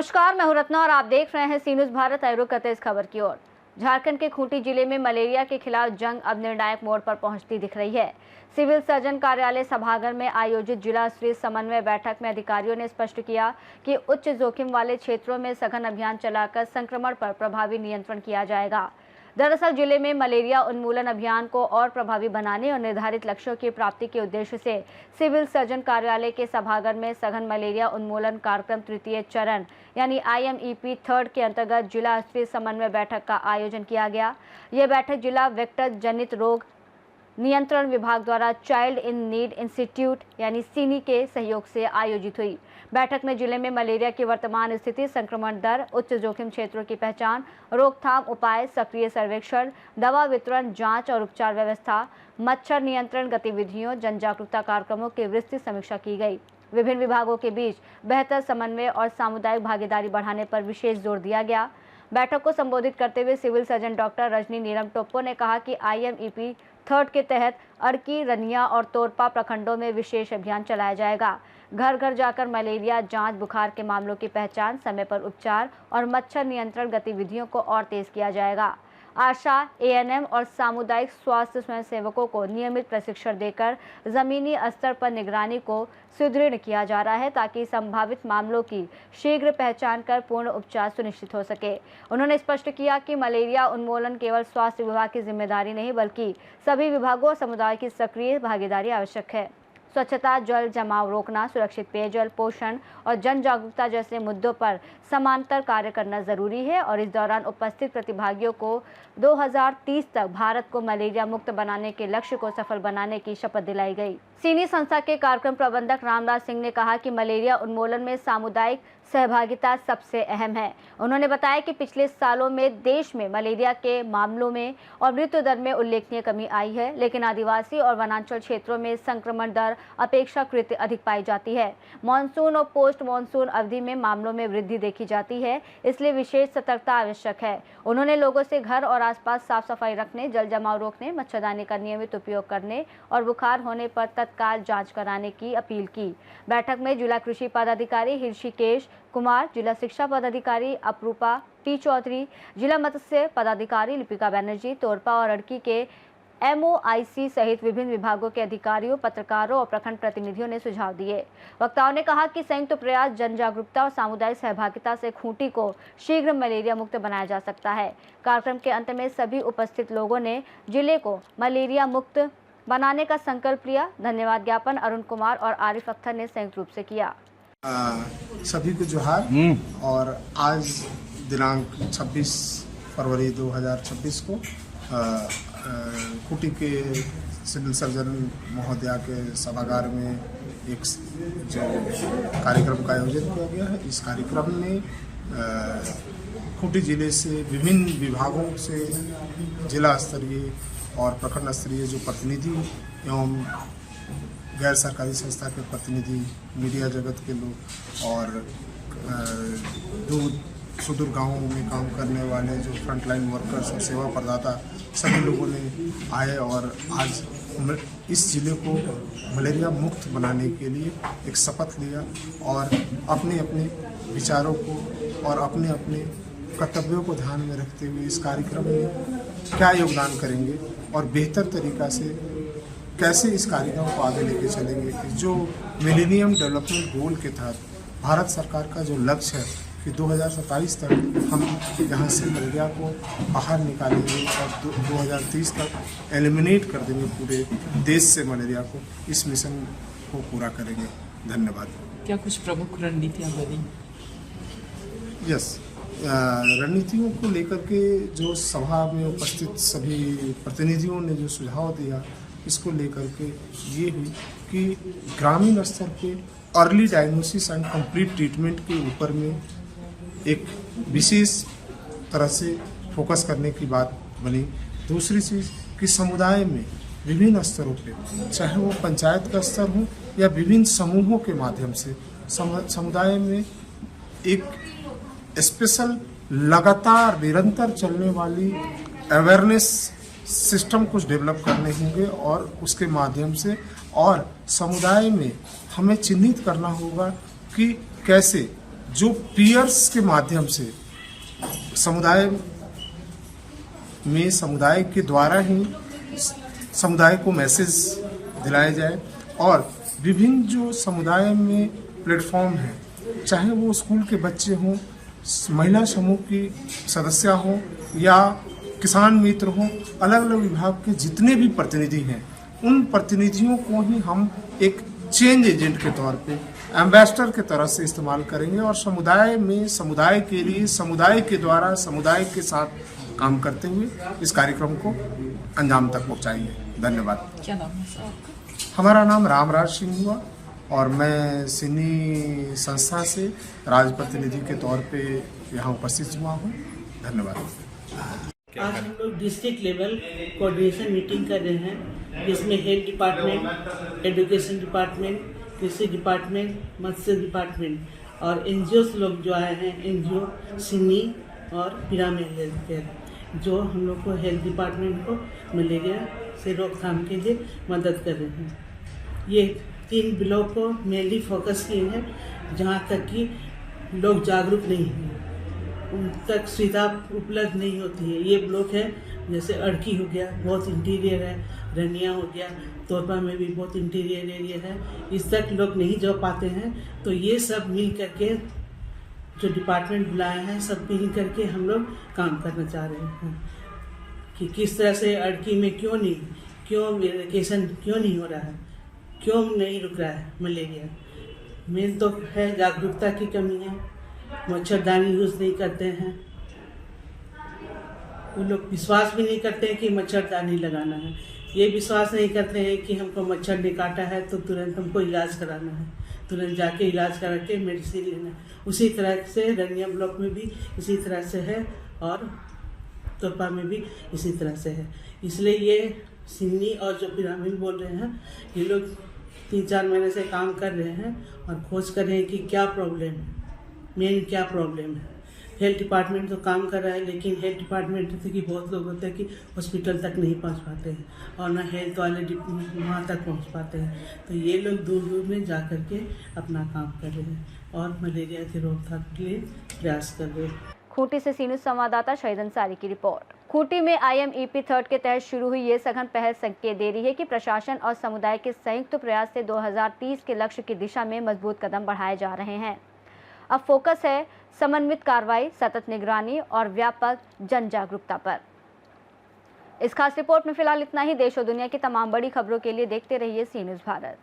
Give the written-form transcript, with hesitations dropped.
नमस्कार, मैं हूं रत्ना और आप देख रहे हैं सी न्यूज़ भारत। आए रुख करते इस खबर की ओर। झारखंड के खूंटी जिले में मलेरिया के खिलाफ जंग अब निर्णायक मोड़ पर पहुंचती दिख रही है। सिविल सर्जन कार्यालय सभागार में आयोजित जिला स्तरीय समन्वय बैठक में अधिकारियों ने स्पष्ट किया कि उच्च जोखिम वाले क्षेत्रों में सघन अभियान चलाकर संक्रमण पर प्रभावी नियंत्रण किया जाएगा। दरअसल जिले में मलेरिया उन्मूलन अभियान को और प्रभावी बनाने और निर्धारित लक्ष्यों की प्राप्ति के उद्देश्य से सिविल सर्जन कार्यालय के सभागार में सघन मलेरिया उन्मूलन कार्यक्रम तृतीय चरण यानी IMEP 3 के अंतर्गत जिला स्तरीय समन्वय बैठक का आयोजन किया गया। यह बैठक जिला वेक्टर जनित रोग नियंत्रण विभाग द्वारा चाइल्ड इन नीड इंस्टीट्यूट यानी सीनी के सहयोग से आयोजित हुई। बैठक में जिले में मलेरिया की वर्तमान स्थिति, संक्रमण दर, उच्च जोखिम क्षेत्रों की पहचान, रोकथाम उपाय, सक्रिय सर्वेक्षण, दवा वितरण, जांच और उपचार व्यवस्था, मच्छर नियंत्रण गतिविधियों, जन जागरूकता कार्यक्रमों की विस्तृत समीक्षा की गई। विभिन्न विभागों के बीच बेहतर समन्वय और सामुदायिक भागीदारी बढ़ाने पर विशेष जोर दिया गया। बैठक को संबोधित करते हुए सिविल सर्जन डॉक्टर रजनी नीलम टोप्पो ने कहा कि IMEP 3 के तहत अड़की, रनिया और तोरपा प्रखंडों में विशेष अभियान चलाया जाएगा। घर घर जाकर मलेरिया जांच, बुखार के मामलों की पहचान, समय पर उपचार और मच्छर नियंत्रण गतिविधियों को और तेज किया जाएगा। आशा, ANM और सामुदायिक स्वास्थ्य स्वयंसेवकों को नियमित प्रशिक्षण देकर जमीनी स्तर पर निगरानी को सुदृढ़ किया जा रहा है ताकि संभावित मामलों की शीघ्र पहचान कर पूर्ण उपचार सुनिश्चित हो सके। उन्होंने स्पष्ट किया कि मलेरिया उन्मूलन केवल स्वास्थ्य विभाग की जिम्मेदारी नहीं बल्कि सभी विभागों और समुदाय की सक्रिय भागीदारी आवश्यक है। स्वच्छता, जल जमाव रोकना, सुरक्षित पेयजल, पोषण और जन जागरूकता जैसे मुद्दों पर समांतर कार्य करना जरूरी है और इस दौरान उपस्थित प्रतिभागियों को 2030 तक भारत को मलेरिया मुक्त बनाने के लक्ष्य को सफल बनाने की शपथ दिलाई गई। सीनी संस्था के कार्यक्रम प्रबंधक रामराज सिंह ने कहा कि मलेरिया उन्मूलन में सामुदायिक सहभागिता सबसे अहम है। उन्होंने बताया कि पिछले सालों में देश में मलेरिया के मामलों में और मृत्यु दर में उल्लेखनीय कमी आई है, लेकिन आदिवासी और वनांचल क्षेत्रों में संक्रमण दर अपेक्षाकृत अधिक पाई जाती है। मानसून और पोस्ट मानसून अवधि में मामलों में वृद्धि देखी जाती है, इसलिए विशेष सतर्कता आवश्यक है। उन्होंने लोगों से घर और आसपास साफ सफाई रखने, जल जमाव रोकने, मच्छरदानी का नियमित उपयोग करने और बुखार होने पर तत्काल जांच कराने की अपील की। बैठक में जिला कृषि पदाधिकारी ऋषिकेश कुमार, जिला शिक्षा पदाधिकारी अपरूपा T चौधरी, जिला मत्स्य पदाधिकारी लिपिका बनर्जी, तोरपा और अड़की के MOIC सहित विभिन्न विभागों के अधिकारियों, पत्रकारों और प्रखंड प्रतिनिधियों ने सुझाव दिए। वक्ताओं ने कहा कि संयुक्त प्रयास, जन जागरूकता और सामुदायिक सहभागिता से खूंटी को शीघ्र मलेरिया मुक्त बनाया जा सकता है। कार्यक्रम के अंत में सभी उपस्थित लोगों ने जिले को मलेरिया मुक्त बनाने का संकल्प लिया। धन्यवाद ज्ञापन अरुण कुमार और आरिफ अख्तर ने संयुक्त रूप से किया। सभी को जोहार। और आज दिनांक 26 फरवरी 2026 को खूंटी के सिविल सर्जन महोदया के सभागार में एक जो कार्यक्रम का आयोजन किया गया है। इस कार्यक्रम में खूंटी जिले से विभिन्न विभागों से जिला स्तरीय और प्रखंड स्तरीय जो प्रतिनिधि एवं गैर सरकारी संस्था के प्रतिनिधि, मीडिया जगत के लोग और दूर सुदूर गांवों में काम करने वाले जो फ्रंटलाइन वर्कर्स और सेवा प्रदाता सभी लोगों ने आए और आज इस जिले को मलेरिया मुक्त बनाने के लिए एक शपथ लिया और अपने अपने विचारों को और अपने अपने कर्तव्यों को ध्यान में रखते हुए इस कार्यक्रम में क्या योगदान करेंगे और बेहतर तरीक़ा से कैसे इस कार्यक्रम को आगे लेके चलेंगे। जो मिलेनियम डेवलपमेंट गोल के तहत भारत सरकार का जो लक्ष्य है कि 2027 तक हम यहाँ से मलेरिया को बाहर निकालेंगे और 2030 तक एलिमिनेट कर देंगे पूरे देश से मलेरिया को, इस मिशन को पूरा करेंगे। धन्यवाद। क्या कुछ प्रमुख रणनीतियाँ बनी? यस, रणनीतियों को लेकर के जो सभा में उपस्थित सभी प्रतिनिधियों ने जो सुझाव दिया, इसको लेकर के ये हुई कि ग्रामीण स्तर पे early diagnosis and complete treatment के ऊपर में एक विशेष तरह से फोकस करने की बात बनी। दूसरी चीज़ कि समुदाय में विभिन्न स्तरों पे, चाहे वो पंचायत का स्तर हो या विभिन्न समूहों के माध्यम से समुदाय में एक स्पेशल लगातार निरंतर चलने वाली अवेयरनेस सिस्टम कुछ डेवलप करने होंगे और उसके माध्यम से और समुदाय में हमें चिन्हित करना होगा कि कैसे जो पीयर्स के माध्यम से समुदाय में समुदाय के द्वारा ही समुदाय को मैसेज दिलाया जाए और विभिन्न जो समुदाय में प्लेटफॉर्म हैं, चाहे वो स्कूल के बच्चे हों, महिला समूह की सदस्य हों या किसान मित्र हों, अलग अलग विभाग के जितने भी प्रतिनिधि हैं, उन प्रतिनिधियों को ही हम एक चेंज एजेंट के तौर पे एम्बेसडर के तरह से इस्तेमाल करेंगे और समुदाय में समुदाय के लिए समुदाय के द्वारा समुदाय के साथ काम करते हुए इस कार्यक्रम को अंजाम तक पहुंचाएंगे। धन्यवाद। क्या नाम है सर आपका? हमारा नाम रामराज सिंह हुआ और मैं सिन्नी संस्था से राज प्रतिनिधि के तौर पे यहाँ उपस्थित हुआ हूँ। धन्यवाद। आज हम लोग डिस्ट्रिक्ट लेवल कोऑर्डिनेशन मीटिंग कर रहे हैं, जिसमें हेल्थ डिपार्टमेंट, एजुकेशन डिपार्टमेंट, कृषि डिपार्टमेंट, मत्स्य डिपार्टमेंट और एनजीओ लोग जो आए हैं, एनजीओ सिन्नी और पिरामिड हेल्थ केयर, जो हम लोग को हेल्थ डिपार्टमेंट को मलेरिया से रोकथाम के लिए मदद कर रहे हैं। ये 3 ब्लॉक को मेनली फोकस किए हैं, जहाँ तक कि लोग जागरूक नहीं हैं, उन तक सुविधा उपलब्ध नहीं होती है। ये ब्लॉक है जैसे अड़की हो गया, बहुत इंटीरियर है, रनिया हो गया, तोरपा में भी बहुत इंटीरियर एरिया है, इस तक लोग नहीं जा पाते हैं। तो ये सब मिल करके जो डिपार्टमेंट बुलाए हैं, सब मिल करके हम लोग काम करना चाह रहे हैं कि किस तरह से अड़की में क्यों इरिगेशन क्यों नहीं हो रहा है, क्यों नहीं रुक रहा है मलेरिया। मेन तो है जागरूकता की कमी है, मच्छरदानी यूज़ नहीं करते हैं, वो लोग विश्वास भी नहीं करते हैं कि मच्छरदानी लगाना है, ये विश्वास नहीं करते हैं कि हमको मच्छर ने काटा है तो तुरंत हमको इलाज कराना है, तुरंत जाके इलाज करा के मेडिसिन लेना है। उसी तरह से रनिया ब्लॉक में भी इसी तरह से है और तोरपा में भी इसी तरह से है। इसलिए ये सिन्नी और जो पिरामिड बोल रहे हैं, ये लोग 3-4 महीने से काम कर रहे हैं और खोज कर रहे हैं कि क्या प्रॉब्लम है, मेन क्या प्रॉब्लम है। हेल्थ डिपार्टमेंट तो काम कर रहा है, लेकिन हेल्थ डिपार्टमेंट जैसे कि बहुत लोग होते हैं कि हॉस्पिटल तक नहीं पहुंच पाते हैं और ना हेल्थ वाले वहाँ तक पहुंच पाते हैं। तो ये लोग दूर दूर में जा कर के अपना काम कर रहे हैं और मलेरिया की रोकथाम के लिए प्रयास कर रहे हैं। खूंटी से सीनू संवाददाता शहीद अंसारी की रिपोर्ट। खूंटी में IMEP 3 के तहत शुरू हुई ये सघन पहल संकेत दे रही है कि प्रशासन और समुदाय के संयुक्त प्रयास से 2030 के लक्ष्य की दिशा में मजबूत कदम बढ़ाए जा रहे हैं। अब फोकस है समन्वित कार्रवाई, सतत निगरानी और व्यापक जन जागरूकता पर। इस खास रिपोर्ट में फिलहाल इतना ही। देश और दुनिया की तमाम बड़ी खबरों के लिए देखते रहिए सी न्यूज़ भारत।